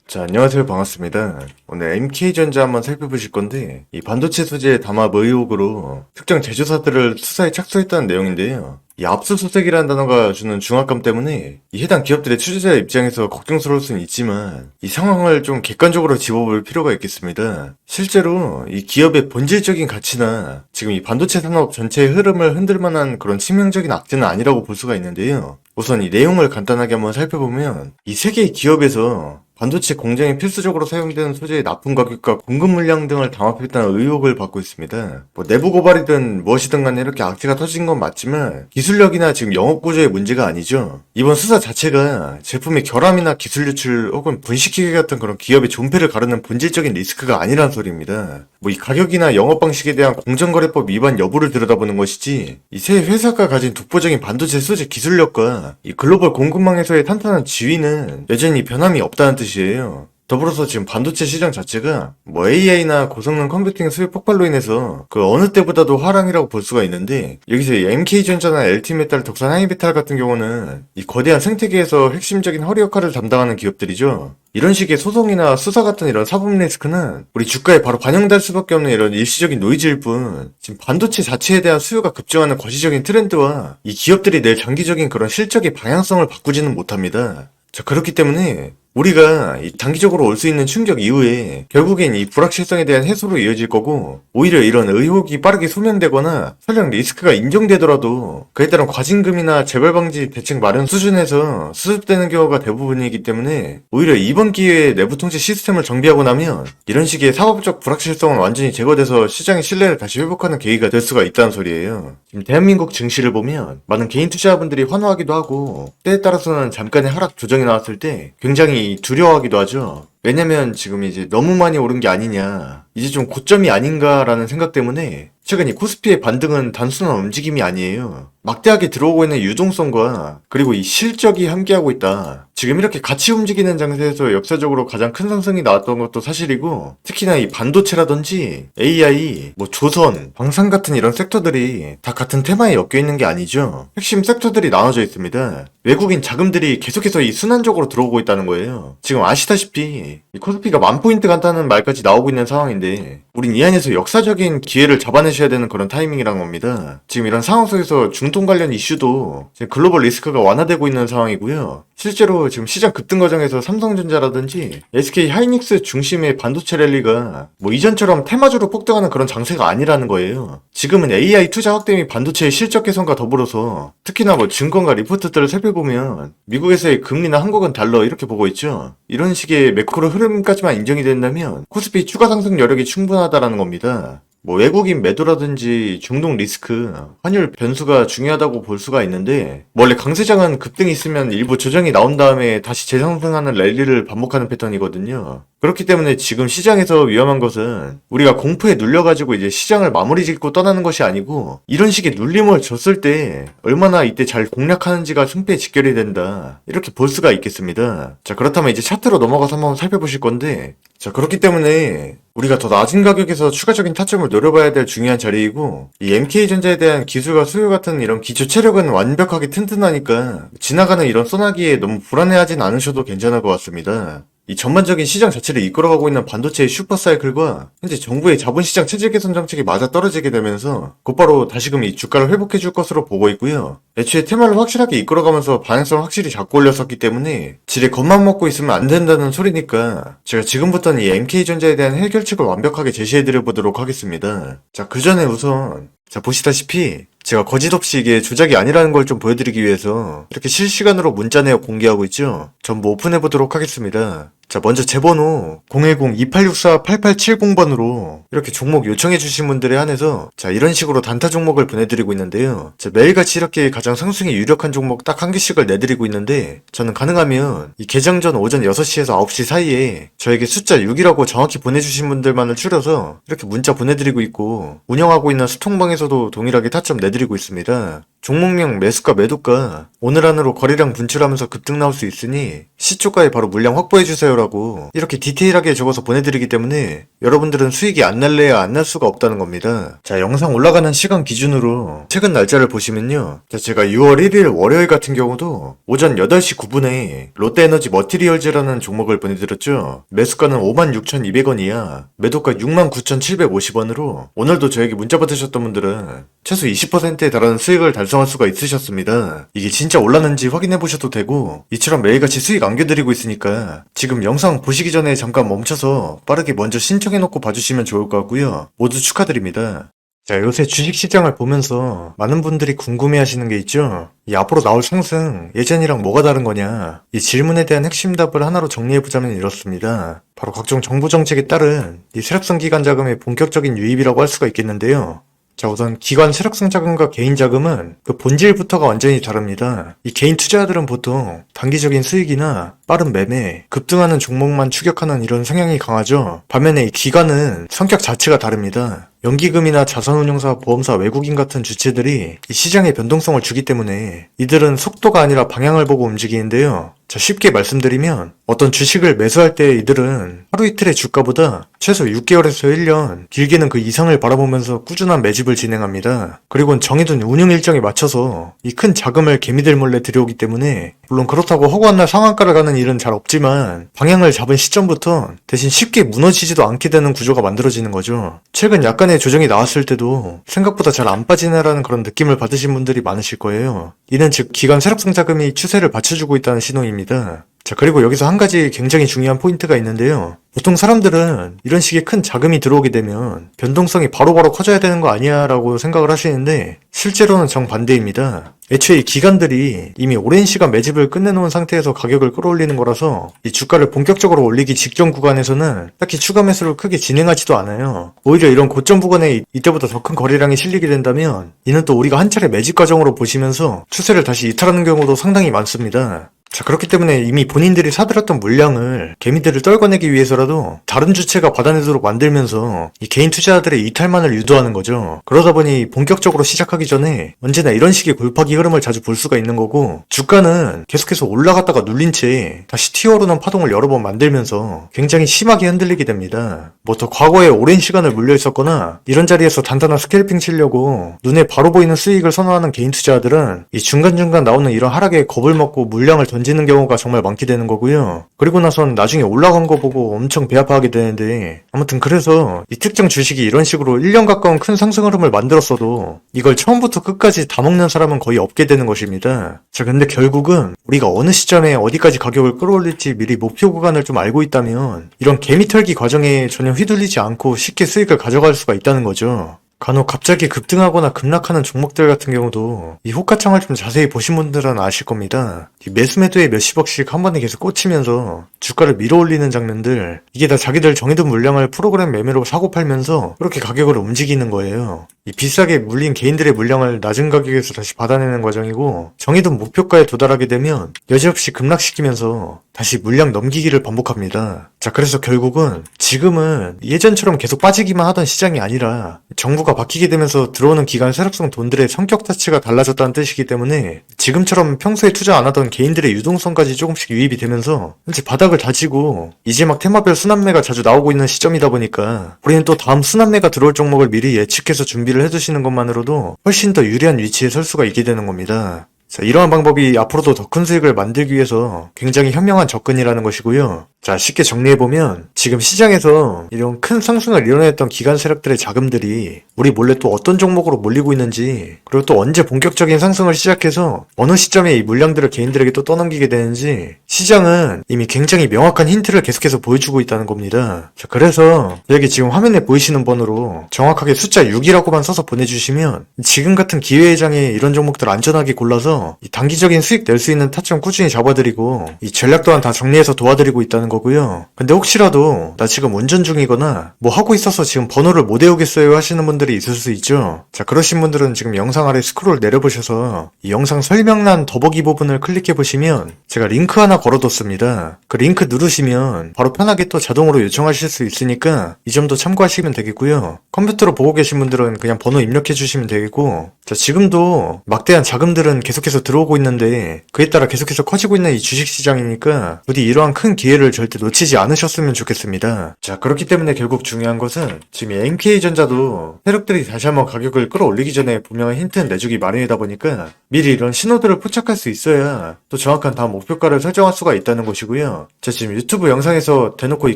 자, 안녕하세요. 반갑습니다. 오늘 MK전자 한번 살펴보실 건데, 이 반도체 소재 담합 의혹으로 특정 제조사들을 수사에 착수했다는 내용인데요. 이 압수수색이라는 단어가 주는 중압감 때문에 이 해당 기업들의 투자자 입장에서 걱정스러울 수는 있지만 이 상황을 좀 객관적으로 짚어볼 필요가 있겠습니다. 실제로 이 기업의 본질적인 가치나 지금 이 반도체 산업 전체의 흐름을 흔들 만한 그런 치명적인 악재는 아니라고 볼 수가 있는데요. 우선 이 내용을 간단하게 한번 살펴보면 이 세 개의 기업에서 반도체 공장에 필수적으로 사용되는 소재의 납품 가격과 공급 물량 등을 담합했다는 의혹을 받고 있습니다. 뭐 내부 고발이든 무엇이든 간에 이렇게 악재가 터진 건 맞지만 기술력이나 지금 영업 구조의 문제가 아니죠. 이번 수사 자체가 제품의 결함이나 기술 유출 혹은 분식회계 같은 그런 기업의 존폐를 가르는 본질적인 리스크가 아니란 소리입니다. 뭐 이 가격이나 영업 방식에 대한 공정거래법 위반 여부를 들여다보는 것이지 이 세 회사가 가진 독보적인 반도체 소재 기술력과 이 글로벌 공급망에서의 탄탄한 지위는 여전히 변함이 없다는 뜻이에요. 더불어서 지금 반도체 시장 자체가 뭐 AI나 고성능 컴퓨팅 수요 폭발로 인해서 그 어느 때보다도 화랑이라고 볼 수가 있는데, 여기서 이 MK전자나 LT메탈, 덕산 하이메탈 같은 경우는 이 거대한 생태계에서 핵심적인 허리 역할을 담당하는 기업들이죠. 이런 식의 소송이나 수사 같은 이런 사법 리스크는 우리 주가에 바로 반영될 수밖에 없는 이런 일시적인 노이즈일 뿐, 지금 반도체 자체에 대한 수요가 급증하는 거시적인 트렌드와 이 기업들이 낼 장기적인 그런 실적의 방향성을 바꾸지는 못합니다. 자, 그렇기 때문에 우리가 이 단기적으로 올 수 있는 충격 이후에 결국엔 이 불확실성에 대한 해소로 이어질 거고, 오히려 이런 의혹이 빠르게 소명되거나 설령 리스크가 인정되더라도 그에 따른 과징금이나 재발 방지 대책 마련 수준에서 수습되는 경우가 대부분이기 때문에, 오히려 이번 기회에 내부 통제 시스템을 정비하고 나면 이런 식의 사법적 불확실성은 완전히 제거돼서 시장의 신뢰를 다시 회복하는 계기가 될 수가 있다는 소리예요. 지금 대한민국 증시를 보면 많은 개인 투자자분들이 환호하기도 하고, 때에 따라서는 잠깐의 하락 조정이 나왔을 때 굉장히 두려워하기도 하죠. 왜냐면 지금 이제 너무 많이 오른 게 아니냐, 이제 좀 고점이 아닌가라는 생각 때문에 최근 이 코스피의 반등은 단순한 움직임이 아니에요. 막대하게 들어오고 있는 유동성과 그리고 이 실적이 함께하고 있다. 지금 이렇게 같이 움직이는 장세에서 역사적으로 가장 큰 상승이 나왔던 것도 사실이고, 특히나 이 반도체라든지 AI, 뭐 조선, 방산 같은 이런 섹터들이 다 같은 테마에 엮여 있는 게 아니죠. 핵심 섹터들이 나눠져 있습니다. 외국인 자금들이 계속해서 이 순환적으로 들어오고 있다는 거예요. 지금 아시다시피 이 코스피가 10,000포인트 간다는 말까지 나오고 있는 상황인데, 우린 이 안에서 역사적인 기회를 잡아내셔야 되는 그런 타이밍이란 겁니다. 지금 이런 상황 속에서 중동 관련 이슈도 지금 글로벌 리스크가 완화되고 있는 상황이고요. 실제로 지금 시장 급등 과정에서 삼성전자라든지 SK 하이닉스 중심의 반도체 랠리가 뭐 이전처럼 테마주로 폭등하는 그런 장세가 아니라는 거예요. 지금은 AI 투자 확대 및 반도체의 실적 개선과 더불어서 특히나 뭐 증권가 리포트들을 살펴보면 미국에서의 금리나 한국은 달러 이렇게 보고 있죠. 이런 식의 매크로 흐름까지만 인정이 된다면 코스피 추가 상승 여력이 충분하다라는 겁니다. 뭐 외국인 매도라든지 중동 리스크, 환율 변수가 중요하다고 볼 수가 있는데, 원래 강세장은 급등이 있으면 일부 조정이 나온 다음에 다시 재상승하는 랠리를 반복하는 패턴이거든요. 그렇기 때문에 지금 시장에서 위험한 것은 우리가 공포에 눌려가지고 이제 시장을 마무리 짓고 떠나는 것이 아니고, 이런 식의 눌림을 줬을 때 얼마나 이때 잘 공략하는지가 승패에 직결이 된다, 이렇게 볼 수가 있겠습니다. 자, 그렇다면 이제 차트로 넘어가서 한번 살펴보실 건데, 자, 그렇기 때문에 우리가 더 낮은 가격에서 추가적인 타점을 노려봐야 될 중요한 자리이고, 이 MK전자에 대한 기술과 수요 같은 이런 기초 체력은 완벽하게 튼튼하니까 지나가는 이런 소나기에 너무 불안해하진 않으셔도 괜찮을 것 같습니다. 이 전반적인 시장 자체를 이끌어가고 있는 반도체의 슈퍼사이클과 현재 정부의 자본시장 체질 개선 정책이 맞아떨어지게 되면서 곧바로 다시금 이 주가를 회복해줄 것으로 보고 있고요. 애초에 테마를 확실하게 이끌어가면서 방향성을 확실히 잡고 올렸었기 때문에 지레 겉만 먹고 있으면 안 된다는 소리니까 제가 지금부터는 이 MK전자에 대한 해결책을 완벽하게 제시해드려 보도록 하겠습니다. 자, 그 전에 우선 보시다시피 제가 거짓없이 이게 조작이 아니라는 걸 좀 보여드리기 위해서 이렇게 실시간으로 문자 내역 공개하고 있죠. 전부 오픈해보도록 하겠습니다. 자, 먼저 제 번호 010-2864-8870번으로 이렇게 종목 요청해주신 분들에 한해서 자, 이런 식으로 단타 종목을 보내드리고 있는데요. 자, 매일같이 이렇게 가장 상승이 유력한 종목 딱 한 개씩을 내드리고 있는데, 저는 가능하면 이 개장 전 오전 6시에서 9시 사이에 저에게 숫자 6이라고 정확히 보내주신 분들만을 추려서 이렇게 문자 보내드리고 있고, 운영하고 있는 수통방에서도 동일하게 타점 내드리고 있습니다. 종목명 매수가 매도가 오늘 안으로 거래량 분출하면서 급등 나올 수 있으니 시초가에 바로 물량 확보해주세요라고 이렇게 디테일하게 적어서 보내드리기 때문에 여러분들은 수익이 안 날래야 안 날 수가 없다는 겁니다. 자, 영상 올라가는 시간 기준으로 최근 날짜를 보시면요. 자, 제가 6월 1일 월요일 같은 경우도 오전 8시 9분에 롯데에너지 머티리얼즈라는 종목을 보내드렸죠. 매수가는 56,200원이야. 매도가 69,750원으로 오늘도 저에게 문자 받으셨던 분들은 최소 20%에 달하는 수익을 달성할 수가 있으셨습니다. 이게 진짜 올랐는지 확인해 보셔도 되고 이처럼 매일같이 수익 안겨드리고 있으니까 지금 영상 보시기 전에 잠깐 멈춰서 빠르게 먼저 신청해놓고 봐주시면 좋을 것 같고요. 모두 축하드립니다. 자, 요새 주식시장을 보면서 많은 분들이 궁금해하시는 게 있죠. 이 앞으로 나올 상승 예전이랑 뭐가 다른 거냐, 이 질문에 대한 핵심 답을 하나로 정리해보자면 이렇습니다. 바로 각종 정부 정책에 따른 이 세력성 기관 자금의 본격적인 유입이라고 할 수가 있겠는데요. 자, 우선 기관 세력성 자금과 개인 자금은 그 본질부터가 완전히 다릅니다. 이 개인 투자자들은 보통 단기적인 수익이나 빠른 매매, 급등하는 종목만 추격하는 이런 성향이 강하죠. 반면에 이 기관은 성격 자체가 다릅니다. 연기금이나 자산운용사, 보험사, 외국인 같은 주체들이 이 시장의 변동성을 주기 때문에 이들은 속도가 아니라 방향을 보고 움직이는데요. 자, 쉽게 말씀드리면 어떤 주식을 매수할 때 이들은 하루 이틀의 주가보다 최소 6개월에서 1년, 길게는 그 이상을 바라보면서 꾸준한 매집을 진행합니다. 그리고 정해둔 운용 일정에 맞춰서 이 큰 자금을 개미들 몰래 들여오기 때문에 물론 그렇다고 허구한 날 상한가를 가는 일은 잘 없지만 방향을 잡은 시점부터 대신 쉽게 무너지지도 않게 되는 구조가 만들어지는 거죠. 최근 약간의 조정이 나왔을 때도 생각보다 잘 안 빠지네라는 그런 느낌을 받으신 분들이 많으실 거예요. 이는 즉 기관 세력성 자금이 추세를 받쳐주고 있다는 신호입니다. 자, 그리고 여기서 한 가지 굉장히 중요한 포인트가 있는데요. 보통 사람들은 이런 식의 큰 자금이 들어오게 되면 변동성이 바로바로 커져야 되는 거 아니야 라고 생각을 하시는데 실제로는 정반대입니다. 애초에 이 기관들이 이미 오랜 시간 매집을 끝내놓은 상태에서 가격을 끌어올리는 거라서 이 주가를 본격적으로 올리기 직전 구간에서는 딱히 추가 매수를 크게 진행하지도 않아요. 오히려 이런 고점 구간에 이때보다 더 큰 거래량이 실리게 된다면 이는 또 우리가 한 차례 매집 과정으로 보시면서 추세를 다시 이탈하는 경우도 상당히 많습니다. 자, 그렇기 때문에 이미 본인들이 사들였던 물량을 개미들을 떨궈내기 위해서라도 다른 주체가 받아내도록 만들면서 이 개인 투자자들의 이탈만을 유도하는 거죠. 그러다 보니 본격적으로 시작하기 전에 언제나 이런 식의 골파기 흐름을 자주 볼 수가 있는 거고, 주가는 계속해서 올라갔다가 눌린 채 다시 튀어오르는 파동을 여러 번 만들면서 굉장히 심하게 흔들리게 됩니다. 뭐 더 과거에 오랜 시간을 물려 있었거나 이런 자리에서 단단한 스캘핑 치려고 눈에 바로 보이는 수익을 선호하는 개인 투자자들은 이 중간중간 나오는 이런 하락에 겁을 먹고 물량을 던지는 경우가 정말 많게 되는 거고요. 그리고 나선 나중에 올라간 거 보고 엄청 배 아파하게 되는데, 아무튼 그래서 이 특정 주식이 이런 식으로 1년 가까운 큰 상승 흐름을 만들었어도 이걸 처음부터 끝까지 다 먹는 사람은 거의 없게 되는 것입니다. 자, 근데 결국은 우리가 어느 시점에 어디까지 가격을 끌어올릴지 미리 목표 구간을 좀 알고 있다면 이런 개미 털기 과정에 전혀 휘둘리지 않고 쉽게 수익을 가져갈 수가 있다는 거죠. 간혹 갑자기 급등하거나 급락하는 종목들 같은 경우도 이 호가창을 좀 자세히 보신 분들은 아실 겁니다. 이 매수 매도에 몇십억씩 한 번에 계속 꽂히면서 주가를 밀어올리는 장면들, 이게 다 자기들 정해둔 물량을 프로그램 매매로 사고 팔면서 그렇게 가격을 움직이는 거예요. 이 비싸게 물린 개인들의 물량을 낮은 가격에서 다시 받아내는 과정이고, 정해둔 목표가에 도달하게 되면 여지없이 급락시키면서 다시 물량 넘기기를 반복합니다. 자, 그래서 결국은 지금은 예전처럼 계속 빠지기만 하던 시장이 아니라 정부가 바뀌게 되면서 들어오는 기관 세력성 돈들의 성격 자체가 달라졌다는 뜻이기 때문에 지금처럼 평소에 투자 안 하던 개인들의 유동성까지 조금씩 유입이 되면서 현재 바닥을 다지고 이제 막 테마별 순환매가 자주 나오고 있는 시점이다 보니까 우리는 또 다음 순환매가 들어올 종목을 미리 예측해서 준비를 해두시는 것만으로도 훨씬 더 유리한 위치에 설 수가 있게 되는 겁니다. 자, 이러한 방법이 앞으로도 더 큰 수익을 만들기 위해서 굉장히 현명한 접근이라는 것이고요. 자, 쉽게 정리해보면 지금 시장에서 이런 큰 상승을 이뤄냈던 기관 세력들의 자금들이 우리 몰래 또 어떤 종목으로 몰리고 있는지, 그리고 또 언제 본격적인 상승을 시작해서 어느 시점에 이 물량들을 개인들에게 또 떠넘기게 되는지 시장은 이미 굉장히 명확한 힌트를 계속해서 보여주고 있다는 겁니다. 자, 그래서 여기 지금 화면에 보이시는 번호로 정확하게 숫자 6이라고만 써서 보내주시면 지금 같은 기회의 장에 이런 종목들 안전하게 골라서 이 단기적인 수익 낼 수 있는 타점 꾸준히 잡아드리고 이 전략 또한 다 정리해서 도와드리고 있다는 거고요. 근데 혹시라도 중에서도 나 지금 운전 중이거나 뭐 하고 있어서 지금 번호를 못 외우겠어요 하시는 분들이 있을 수 있죠. 자, 그러신 분들은 지금 영상 아래 스크롤 내려보셔서 이 영상 설명란 더보기 부분을 클릭해보시면 제가 링크 하나 걸어뒀습니다. 그 링크 누르시면 바로 편하게 또 자동으로 요청하실 수 있으니까 이 점도 참고하시면 되겠고요. 컴퓨터로 보고 계신 분들은 그냥 번호 입력해주시면 되겠고, 자, 지금도 막대한 자금들은 계속해서 들어오고 있는데 그에 따라 계속해서 커지고 있는 이 주식시장이니까 부디 이러한 큰 기회를 절대 놓치지 않으셨으면 좋겠습니다. 자, 그렇기 때문에 결국 중요한 것은 지금 이 MK전자도 세력들이 다시 한번 가격을 끌어올리기 전에 분명한 힌트는 내주기 마련이다 보니까 미리 이런 신호들을 포착할 수 있어야 또 정확한 다음 목표가를 설정할 수가 있다는 것이고요. 자, 지금 유튜브 영상에서 대놓고 이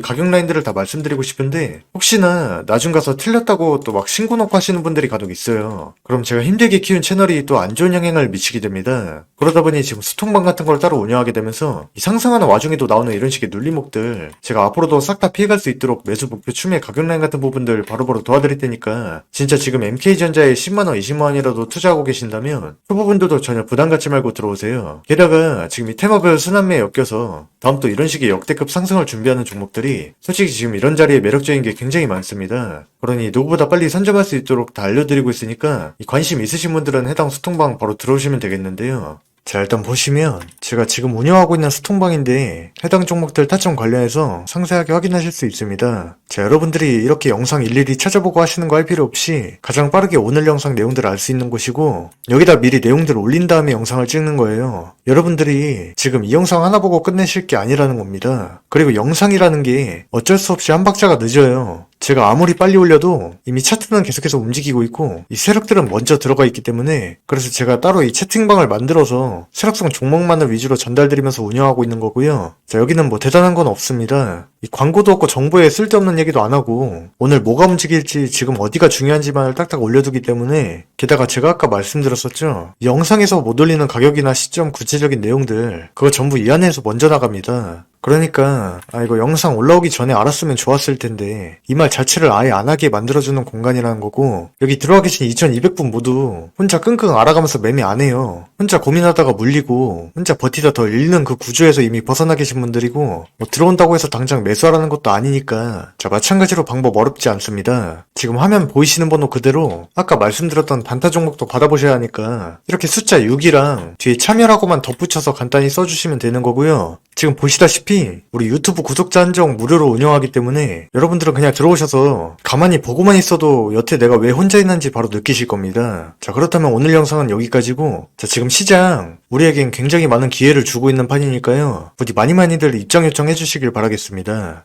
가격 라인들을 다 말씀드리고 싶은데 혹시나 나중 가서 틀렸다고 또 막 신고 놓고 하시는 분들이 간혹 있어요. 그럼 제가 힘들게 키운 채널이 또 안 좋은 영향을 미치게 됩니다. 그러다 보니 지금 수통방 같은 걸 따로 운영하게 되면서 이 상승하는 와중에도 나오는 이런 식의 눌림목들 제가 앞으로도 싹 다 피해갈 수 있도록 매수 목표 추매 가격 라인 같은 부분들 바로바로 도와드릴 테니까 진짜 지금 MK전자에 10만원, 20만원이라도 투자하고 계신다면 초보분들도 전혀 부담 갖지 말고 들어오세요. 게다가 지금 이 테마별 순환매에 엮여서 다음 또 이런 식의 역대급 상승을 준비하는 종목들이 솔직히 지금 이런 자리에 매력적인 게 굉장히 많습니다. 그러니 누구보다 빨리 선점할 수 있도록 다 알려드리고 있으니까 이 관심 있으신 분들은 해당 수통방 바로 들어오시면 되겠는데요. 자, 일단 보시면 제가 지금 운영하고 있는 수통방인데 해당 종목들 타점 관련해서 상세하게 확인하실 수 있습니다. 자, 여러분들이 이렇게 영상 일일이 찾아보고 하시는 거 할 필요 없이 가장 빠르게 오늘 영상 내용들을 알 수 있는 곳이고 여기다 미리 내용들을 올린 다음에 영상을 찍는 거예요. 여러분들이 지금 이 영상 하나 보고 끝내실 게 아니라는 겁니다. 그리고 영상이라는 게 어쩔 수 없이 한 박자가 늦어요. 제가 아무리 빨리 올려도 이미 차트는 계속해서 움직이고 있고 이 세력들은 먼저 들어가 있기 때문에 그래서 제가 따로 이 채팅방을 만들어서 세력성 종목만을 위주로 전달드리면서 운영하고 있는 거고요. 자, 여기는 뭐 대단한 건 없습니다. 이 광고도 없고 정보에 쓸데없는 얘기도 안 하고 오늘 뭐가 움직일지 지금 어디가 중요한지만을 딱딱 올려두기 때문에 게다가 제가 아까 말씀드렸었죠. 이 영상에서 못 올리는 가격이나 시점 구체적인 내용들 그거 전부 이 안에서 먼저 나갑니다. 그러니까 이거 영상 올라오기 전에 알았으면 좋았을 텐데 이 말 자체를 아예 안 하게 만들어주는 공간이라는 거고 여기 들어와 계신 2200분 모두 혼자 끙끙 앓아가면서 매매 안 해요. 혼자 고민하다가 물리고 혼자 버티다 더 잃는 그 구조에서 이미 벗어나 계신 분들이고 뭐 들어온다고 해서 당장 매수하라는 것도 아니니까 자, 마찬가지로 방법 어렵지 않습니다. 지금 화면 보이시는 번호 그대로 아까 말씀드렸던 단타 종목도 받아보셔야 하니까 이렇게 숫자 6이랑 뒤에 참여라고만 덧붙여서 간단히 써주시면 되는 거고요. 지금 보시다시피 우리 유튜브 구독자 한정 무료로 운영하기 때문에 여러분들은 그냥 들어오셔서 가만히 보고만 있어도 여태 내가 왜 혼자 있는지 바로 느끼실 겁니다. 자, 그렇다면 오늘 영상은 여기까지고 자, 지금 시장 우리에겐 굉장히 많은 기회를 주고 있는 판이니까요. 부디 많이들 입장 요청해 주시길 바라겠습니다.